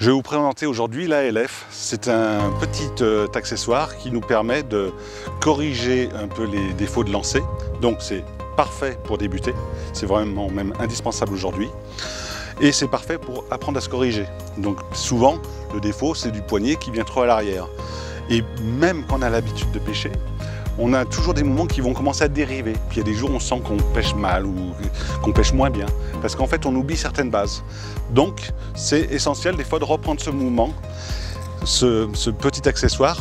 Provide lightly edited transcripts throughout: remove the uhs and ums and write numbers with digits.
Je vais vous présenter aujourd'hui l'ALF. C'est un petit accessoire qui nous permet de corriger un peu les défauts de lancer. Donc c'est parfait pour débuter, c'est vraiment même indispensable aujourd'hui. Et c'est parfait pour apprendre à se corriger. Donc souvent, le défaut, c'est du poignet qui vient trop à l'arrière. Et même quand on a l'habitude de pêcher, on a toujours des moments qui vont commencer à dériver. Puis il y a des jours où on sent qu'on pêche mal ou qu'on pêche moins bien. Parce qu'en fait, on oublie certaines bases. Donc, c'est essentiel des fois de reprendre ce mouvement, ce petit accessoire,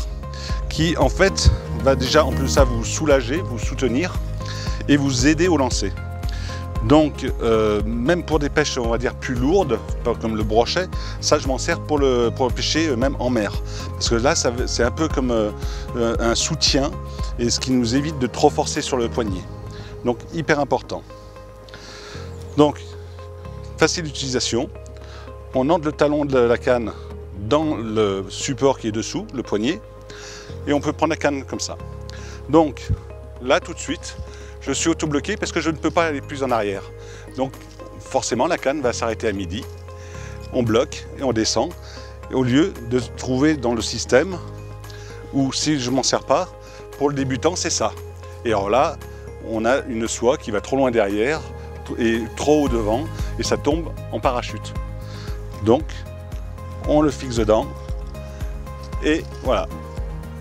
qui en fait va déjà en plus de ça vous soulager, vous soutenir et vous aider au lancer. Donc, même pour des pêches, on va dire, plus lourdes, comme le brochet, ça je m'en sers pour le pêcher même en mer. Parce que là, c'est un peu comme un soutien, et ce qui nous évite de trop forcer sur le poignet. Donc, hyper important. Donc, facile d'utilisation. On entre le talon de la canne dans le support qui est dessous, le poignet, et on peut prendre la canne comme ça. Donc, là, tout de suite, je suis auto-bloqué parce que je ne peux pas aller plus en arrière. Donc forcément la canne va s'arrêter à midi, on bloque et on descend, au lieu de se trouver dans le système où si je ne m'en sers pas, pour le débutant c'est ça. Et alors là, on a une soie qui va trop loin derrière et trop haut devant et ça tombe en parachute. Donc on le fixe dedans et voilà.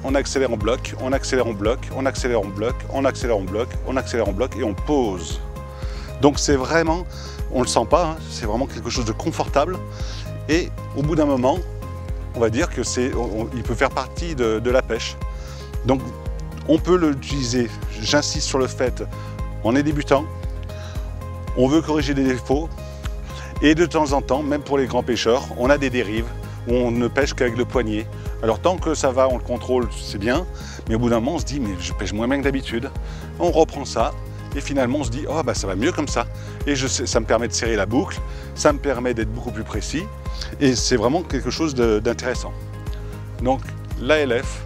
On accélère en bloc, on accélère en bloc, on accélère en bloc, on accélère en bloc, on accélère en bloc et on pose. Donc c'est vraiment, on ne le sent pas, hein, c'est vraiment quelque chose de confortable. Et au bout d'un moment, on va dire que il peut faire partie de la pêche. Donc on peut l'utiliser, j'insiste sur le fait, on est débutant, on veut corriger des défauts. Et de temps en temps, même pour les grands pêcheurs, on a des dérives où on ne pêche qu'avec le poignet. Alors tant que ça va, on le contrôle, c'est bien, mais au bout d'un moment, on se dit, mais je pêche moins bien que d'habitude. On reprend ça, et finalement, on se dit, oh bah ça va mieux comme ça. Et ça me permet de serrer la boucle, ça me permet d'être beaucoup plus précis, et c'est vraiment quelque chose d'intéressant. Donc l'ALF,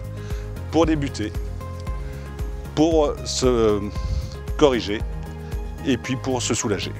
pour débuter, pour se corriger, et puis pour se soulager.